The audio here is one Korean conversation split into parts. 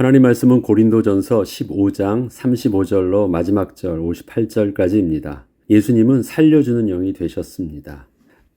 하나님 말씀은 고린도전서 15장 35절로 마지막 절 58절까지입니다. 예수님은 살려주는 영이 되셨습니다.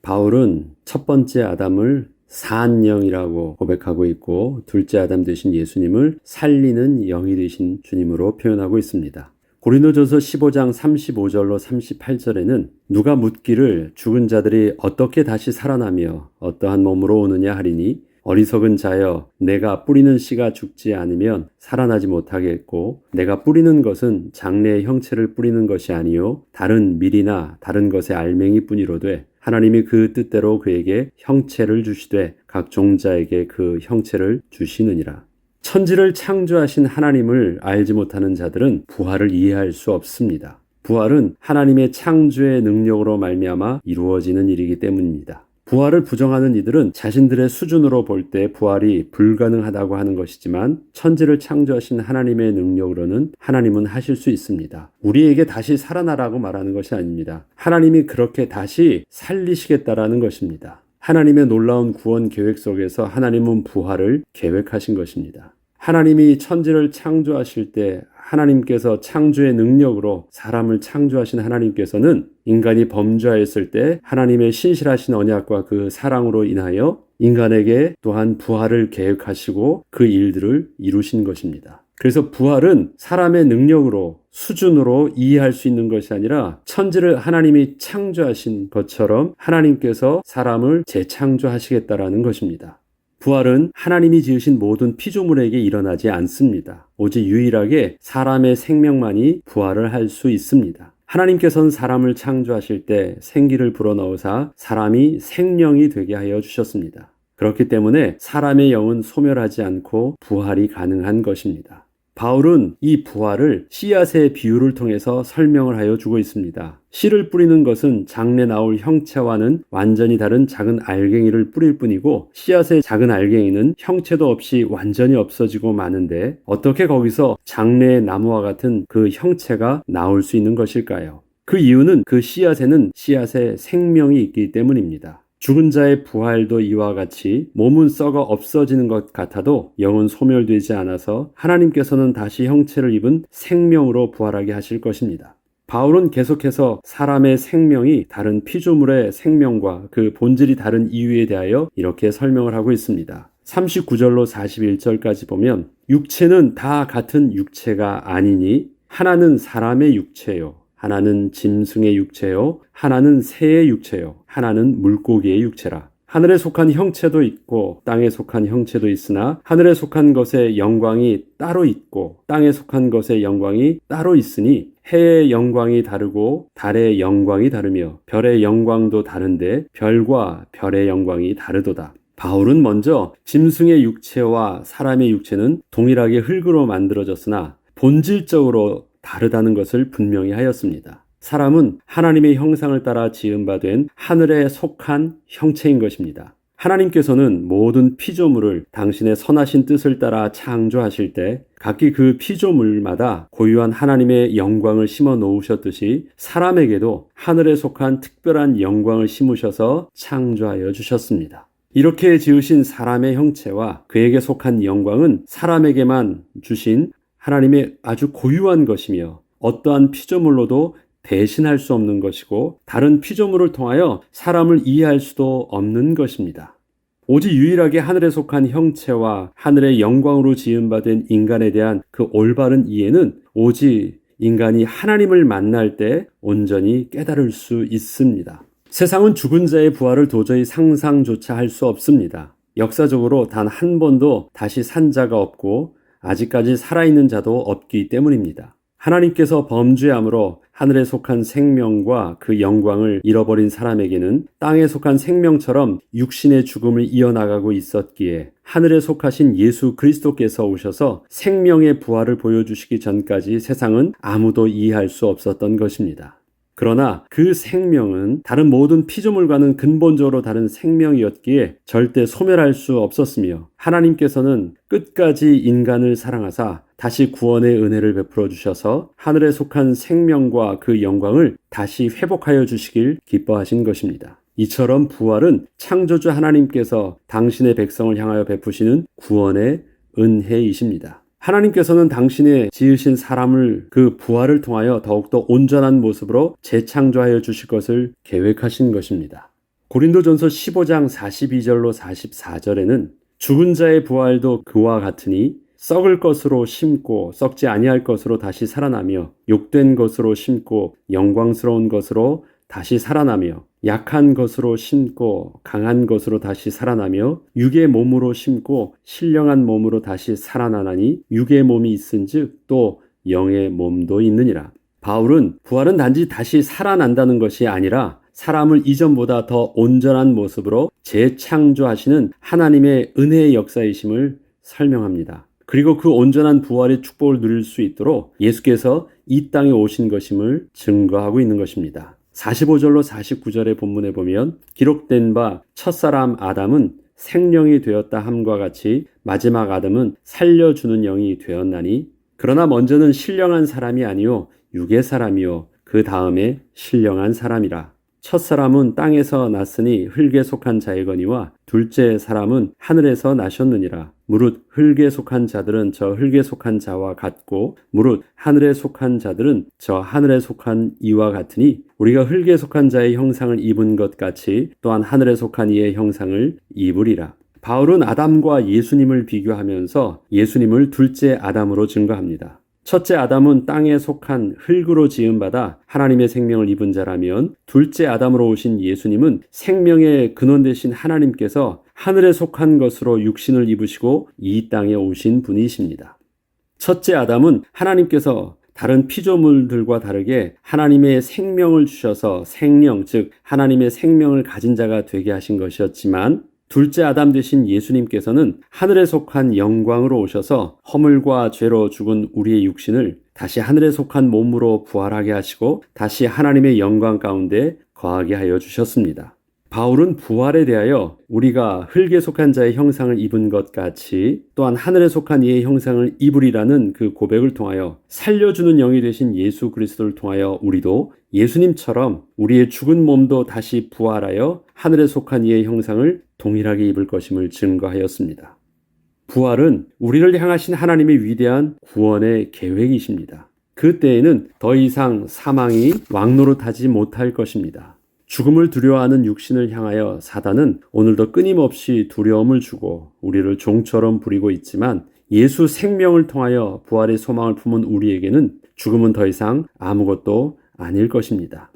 바울은 첫 번째 아담을 산 영이라고 고백하고 있고 둘째 아담 되신 예수님을 살리는 영이 되신 주님으로 표현하고 있습니다. 고린도전서 15장 35절로 38절에는 누가 묻기를 죽은 자들이 어떻게 다시 살아나며 어떠한 몸으로 오느냐 하리니 어리석은 자여 내가 뿌리는 씨가 죽지 않으면 살아나지 못하겠고 내가 뿌리는 것은 장래의 형체를 뿌리는 것이 아니요 다른 밀이나 다른 것의 알맹이 뿐이로되 하나님이 그 뜻대로 그에게 형체를 주시되 각 종자에게 그 형체를 주시느니라. 천지를 창조하신 하나님을 알지 못하는 자들은 부활을 이해할 수 없습니다. 부활은 하나님의 창조의 능력으로 말미암아 이루어지는 일이기 때문입니다. 부활을 부정하는 이들은 자신들의 수준으로 볼 때 부활이 불가능하다고 하는 것이지만 천지를 창조하신 하나님의 능력으로는 하나님은 하실 수 있습니다. 우리에게 다시 살아나라고 말하는 것이 아닙니다. 하나님이 그렇게 다시 살리시겠다라는 것입니다. 하나님의 놀라운 구원 계획 속에서 하나님은 부활을 계획하신 것입니다. 하나님이 천지를 창조하실 때 하나님께서 창조의 능력으로 사람을 창조하신 하나님께서는 인간이 범죄하였을 때 하나님의 신실하신 언약과 그 사랑으로 인하여 인간에게 또한 부활을 계획하시고 그 일들을 이루신 것입니다. 그래서 부활은 사람의 능력으로 수준으로 이해할 수 있는 것이 아니라 천지를 하나님이 창조하신 것처럼 하나님께서 사람을 재창조하시겠다라는 것입니다. 부활은 하나님이 지으신 모든 피조물에게 일어나지 않습니다. 오직 유일하게 사람의 생명만이 부활을 할 수 있습니다. 하나님께서는 사람을 창조하실 때 생기를 불어넣으사 사람이 생명이 되게 하여 주셨습니다. 그렇기 때문에 사람의 영은 소멸하지 않고 부활이 가능한 것입니다. 바울은 이 부활을 씨앗의 비유를 통해서 설명을 하여 주고 있습니다. 씨를 뿌리는 것은 장래 나올 형체와는 완전히 다른 작은 알갱이를 뿌릴 뿐이고 씨앗의 작은 알갱이는 형체도 없이 완전히 없어지고 마는데 어떻게 거기서 장래의 나무와 같은 그 형체가 나올 수 있는 것일까요? 그 이유는 그 씨앗에는 씨앗의 생명이 있기 때문입니다. 죽은 자의 부활도 이와 같이 몸은 썩어 없어지는 것 같아도 영은 소멸되지 않아서 하나님께서는 다시 형체를 입은 생명으로 부활하게 하실 것입니다. 바울은 계속해서 사람의 생명이 다른 피조물의 생명과 그 본질이 다른 이유에 대하여 이렇게 설명을 하고 있습니다. 39절로 41절까지 보면 육체는 다 같은 육체가 아니니 하나는 사람의 육체요 하나는 짐승의 육체요 하나는 새의 육체요 하나는 물고기의 육체라. 하늘에 속한 형체도 있고 땅에 속한 형체도 있으나 하늘에 속한 것의 영광이 따로 있고 땅에 속한 것의 영광이 따로 있으니 해의 영광이 다르고 달의 영광이 다르며 별의 영광도 다른데 별과 별의 영광이 다르도다. 바울은 먼저 짐승의 육체와 사람의 육체는 동일하게 흙으로 만들어졌으나 본질적으로 다르다는 것을 분명히 하였습니다. 사람은 하나님의 형상을 따라 지은 바 된 하늘에 속한 형체인 것입니다. 하나님께서는 모든 피조물을 당신의 선하신 뜻을 따라 창조하실 때 각기 그 피조물마다 고유한 하나님의 영광을 심어 놓으셨듯이 사람에게도 하늘에 속한 특별한 영광을 심으셔서 창조하여 주셨습니다. 이렇게 지으신 사람의 형체와 그에게 속한 영광은 사람에게만 주신 하나님의 아주 고유한 것이며 어떠한 피조물로도 대신할 수 없는 것이고 다른 피조물을 통하여 사람을 이해할 수도 없는 것입니다. 오직 유일하게 하늘에 속한 형체와 하늘의 영광으로 지음받은 인간에 대한 그 올바른 이해는 오직 인간이 하나님을 만날 때 온전히 깨달을 수 있습니다. 세상은 죽은 자의 부활을 도저히 상상조차 할 수 없습니다. 역사적으로 단 한 번도 다시 산 자가 없고 아직까지 살아있는 자도 없기 때문입니다. 하나님께서 범죄함으로 하늘에 속한 생명과 그 영광을 잃어버린 사람에게는 땅에 속한 생명처럼 육신의 죽음을 이어나가고 있었기에 하늘에 속하신 예수 그리스도께서 오셔서 생명의 부활을 보여주시기 전까지 세상은 아무도 이해할 수 없었던 것입니다. 그러나 그 생명은 다른 모든 피조물과는 근본적으로 다른 생명이었기에 절대 소멸할 수 없었으며 하나님께서는 끝까지 인간을 사랑하사 다시 구원의 은혜를 베풀어 주셔서 하늘에 속한 생명과 그 영광을 다시 회복하여 주시길 기뻐하신 것입니다. 이처럼 부활은 창조주 하나님께서 당신의 백성을 향하여 베푸시는 구원의 은혜이십니다. 하나님께서는 당신의 지으신 사람을 그 부활을 통하여 더욱더 온전한 모습으로 재창조하여 주실 것을 계획하신 것입니다. 고린도전서 15장 42절로 44절에는 죽은 자의 부활도 그와 같으니 썩을 것으로 심고 썩지 아니할 것으로 다시 살아나며 욕된 것으로 심고 영광스러운 것으로 다시 살아나며 약한 것으로 심고 강한 것으로 다시 살아나며 육의 몸으로 심고 신령한 몸으로 다시 살아나나니 육의 몸이 있은즉 또 영의 몸도 있느니라. 바울은 부활은 단지 다시 살아난다는 것이 아니라 사람을 이전보다 더 온전한 모습으로 재창조하시는 하나님의 은혜의 역사이심을 설명합니다. 그리고 그 온전한 부활의 축복을 누릴 수 있도록 예수께서 이 땅에 오신 것임을 증거하고 있는 것입니다. 45절로 49절의 본문에 보면 기록된 바 첫사람 아담은 생령이 되었다 함과 같이 마지막 아담은 살려주는 영이 되었나니 그러나 먼저는 신령한 사람이 아니요 육의 사람이요 그 다음에 신령한 사람이라. 첫사람은 땅에서 났으니 흙에 속한 자이거니와 둘째 사람은 하늘에서 나셨느니라. 무릇 흙에 속한 자들은 저 흙에 속한 자와 같고 무릇 하늘에 속한 자들은 저 하늘에 속한 이와 같으니 우리가 흙에 속한 자의 형상을 입은 것 같이 또한 하늘에 속한 이의 형상을 입으리라. 바울은 아담과 예수님을 비교하면서 예수님을 둘째 아담으로 증거합니다. 첫째 아담은 땅에 속한 흙으로 지음받아 하나님의 생명을 입은 자라면 둘째 아담으로 오신 예수님은 생명의 근원 되신 하나님께서 하늘에 속한 것으로 육신을 입으시고 이 땅에 오신 분이십니다. 첫째 아담은 하나님께서 다른 피조물들과 다르게 하나님의 생명을 주셔서 생령, 즉 하나님의 생명을 가진 자가 되게 하신 것이었지만 둘째 아담 되신 예수님께서는 하늘에 속한 영광으로 오셔서 허물과 죄로 죽은 우리의 육신을 다시 하늘에 속한 몸으로 부활하게 하시고 다시 하나님의 영광 가운데 거하게 하여 주셨습니다. 바울은 부활에 대하여 우리가 흙에 속한 자의 형상을 입은 것 같이 또한 하늘에 속한 이의 형상을 입으리라는 그 고백을 통하여 살려주는 영이 되신 예수 그리스도를 통하여 우리도 예수님처럼 우리의 죽은 몸도 다시 부활하여 하늘에 속한 이의 형상을 동일하게 입을 것임을 증거하였습니다. 부활은 우리를 향하신 하나님의 위대한 구원의 계획이십니다. 그때에는 더 이상 사망이 왕노릇하지 못할 것입니다. 죽음을 두려워하는 육신을 향하여 사단은 오늘도 끊임없이 두려움을 주고 우리를 종처럼 부리고 있지만 예수 생명을 통하여 부활의 소망을 품은 우리에게는 죽음은 더 이상 아무것도 아닐 것입니다.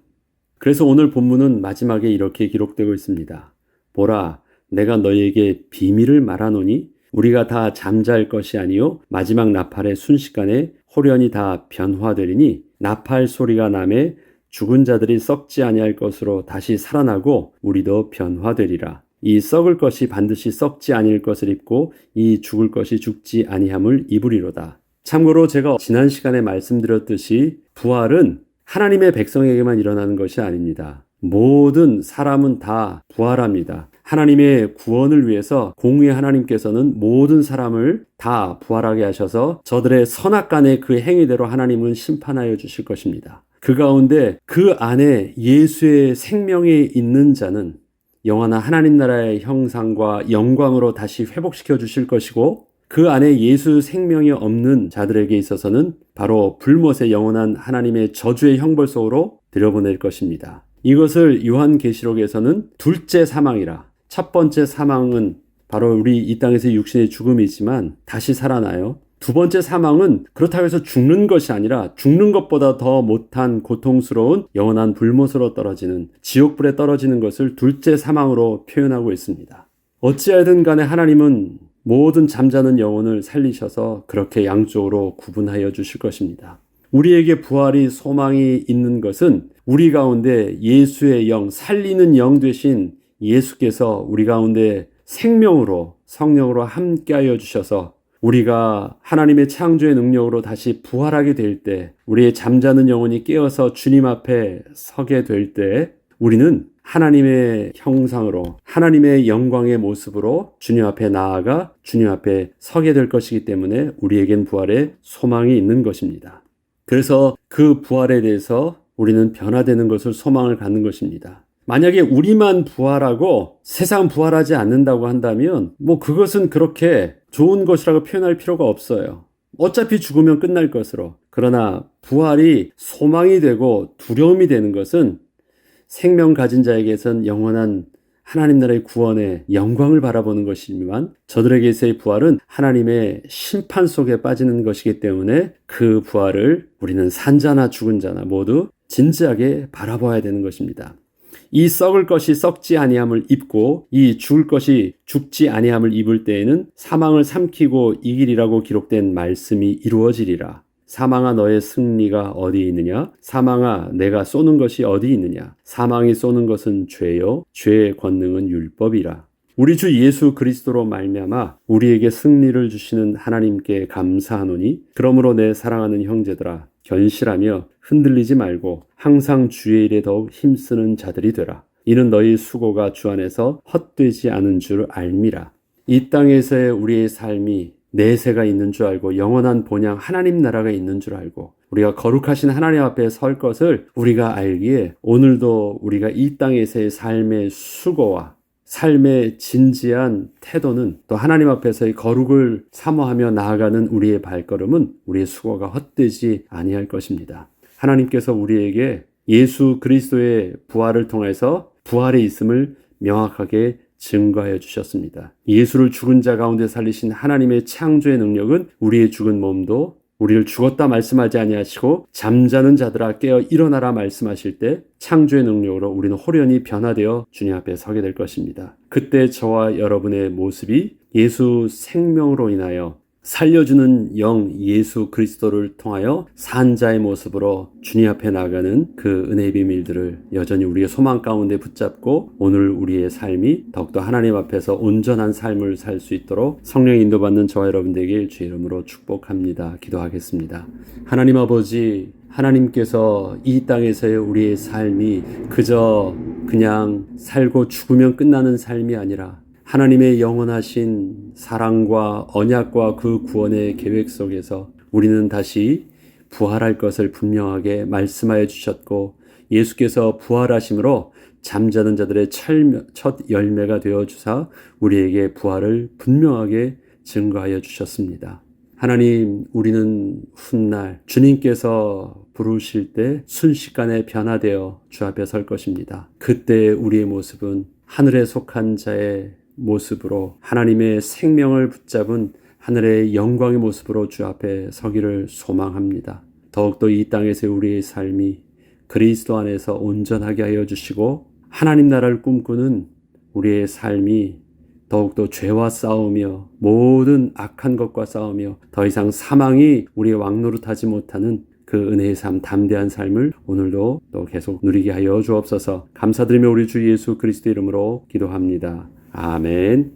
그래서 오늘 본문은 마지막에 이렇게 기록되고 있습니다. 보라, 내가 너희에게 비밀을 말하노니 우리가 다 잠잘 것이 아니요 마지막 나팔의 순식간에 홀연히 다 변화되리니 나팔 소리가 나매 죽은 자들이 썩지 아니할 것으로 다시 살아나고 우리도 변화되리라. 이 썩을 것이 반드시 썩지 아니할 것을 입고 이 죽을 것이 죽지 아니함을 입으리로다. 참고로 제가 지난 시간에 말씀드렸듯이 부활은 하나님의 백성에게만 일어나는 것이 아닙니다. 모든 사람은 다 부활합니다. 하나님의 구원을 위해서 공의의 하나님께서는 모든 사람을 다 부활하게 하셔서 저들의 선악간의 그 행위대로 하나님은 심판하여 주실 것입니다. 그 가운데 그 안에 예수의 생명이 있는 자는 영원한 하나님 나라의 형상과 영광으로 다시 회복시켜 주실 것이고 그 안에 예수 생명이 없는 자들에게 있어서는 바로 불못의 영원한 하나님의 저주의 형벌 속으로 들여보낼 것입니다. 이것을 요한계시록에서는 둘째 사망이라, 첫 번째 사망은 바로 우리 이 땅에서의 육신의 죽음이지만 다시 살아나요. 두 번째 사망은 그렇다고 해서 죽는 것이 아니라 죽는 것보다 더 못한 고통스러운 영원한 불못으로 떨어지는 지옥불에 떨어지는 것을 둘째 사망으로 표현하고 있습니다. 어찌하든 간에 하나님은 모든 잠자는 영혼을 살리셔서 그렇게 양쪽으로 구분하여 주실 것입니다. 우리에게 부활이 소망이 있는 것은 우리 가운데 예수의 영, 살리는 영 되신 예수께서 우리 가운데 생명으로 성령으로 함께하여 주셔서 우리가 하나님의 창조의 능력으로 다시 부활하게 될 때, 우리의 잠자는 영혼이 깨어서 주님 앞에 서게 될 때 우리는 하나님의 형상으로 하나님의 영광의 모습으로 주님 앞에 나아가 주님 앞에 서게 될 것이기 때문에 우리에겐 부활의 소망이 있는 것입니다. 그래서 그 부활에 대해서 우리는 변화되는 것을 소망을 갖는 것입니다. 만약에 우리만 부활하고 세상 부활하지 않는다고 한다면 그것은 그렇게 좋은 것이라고 표현할 필요가 없어요. 어차피 죽으면 끝날 것으로. 그러나 부활이 소망이 되고 두려움이 되는 것은 생명 가진 자에게선 영원한 하나님 나라의 구원의 영광을 바라보는 것이지만 저들에게서의 부활은 하나님의 심판 속에 빠지는 것이기 때문에 그 부활을 우리는 산자나 죽은 자나 모두 진지하게 바라봐야 되는 것입니다. 이 썩을 것이 썩지 아니함을 입고 이 죽을 것이 죽지 아니함을 입을 때에는 사망을 삼키고 이기리라고 기록된 말씀이 이루어지리라. 사망아 너의 승리가 어디 있느냐? 사망아 내가 쏘는 것이 어디 있느냐? 사망이 쏘는 것은 죄요 죄의 권능은 율법이라. 우리 주 예수 그리스도로 말미암아 우리에게 승리를 주시는 하나님께 감사하노니 그러므로 내 사랑하는 형제들아 견실하며 흔들리지 말고 항상 주의 일에 더욱 힘쓰는 자들이 되라. 이는 너희 수고가 주 안에서 헛되지 않은 줄 알미라. 이 땅에서의 우리의 삶이 내세가 있는 줄 알고 영원한 본향 하나님 나라가 있는 줄 알고 우리가 거룩하신 하나님 앞에 설 것을 우리가 알기에 오늘도 우리가 이 땅에서의 삶의 수고와 삶의 진지한 태도는 또 하나님 앞에서의 거룩을 사모하며 나아가는 우리의 발걸음은 우리의 수고가 헛되지 아니할 것입니다. 하나님께서 우리에게 예수 그리스도의 부활을 통해서 부활의 있음을 명확하게 증거하여 주셨습니다. 예수를 죽은 자 가운데 살리신 하나님의 창조의 능력은 우리의 죽은 몸도 우리를 죽었다 말씀하지 아니하시고 잠자는 자들아 깨어 일어나라 말씀하실 때 창조의 능력으로 우리는 호련히 변화되어 주님 앞에 서게 될 것입니다. 그때 저와 여러분의 모습이 예수 생명으로 인하여 살려주는 영 예수 그리스도를 통하여 산 자의 모습으로 주님 앞에 나가는 그 은혜의 비밀들을 여전히 우리의 소망 가운데 붙잡고 오늘 우리의 삶이 더욱더 하나님 앞에서 온전한 삶을 살 수 있도록 성령의 인도받는 저와 여러분들에게 주의 이름으로 축복합니다. 기도하겠습니다. 하나님 아버지, 하나님께서 이 땅에서의 우리의 삶이 그냥 살고 죽으면 끝나는 삶이 아니라 하나님의 영원하신 사랑과 언약과 그 구원의 계획 속에서 우리는 다시 부활할 것을 분명하게 말씀하여 주셨고 예수께서 부활하심으로 잠자는 자들의 첫 열매가 되어 주사 우리에게 부활을 분명하게 증거하여 주셨습니다. 하나님, 우리는 훗날 주님께서 부르실 때 순식간에 변화되어 주 앞에 설 것입니다. 그때 우리의 모습은 하늘에 속한 자의 모습으로 하나님의 생명을 붙잡은 하늘의 영광의 모습으로 주 앞에 서기를 소망합니다. 더욱더 이 땅에서 우리의 삶이 그리스도 안에서 온전하게 하여 주시고 하나님 나라를 꿈꾸는 우리의 삶이 더욱더 죄와 싸우며 모든 악한 것과 싸우며 더 이상 사망이 우리의 왕노릇하지 못하는 그 은혜의 삶, 담대한 삶을 오늘도 또 계속 누리게 하여 주옵소서. 감사드리며 우리 주 예수 그리스도 이름으로 기도합니다. 아멘.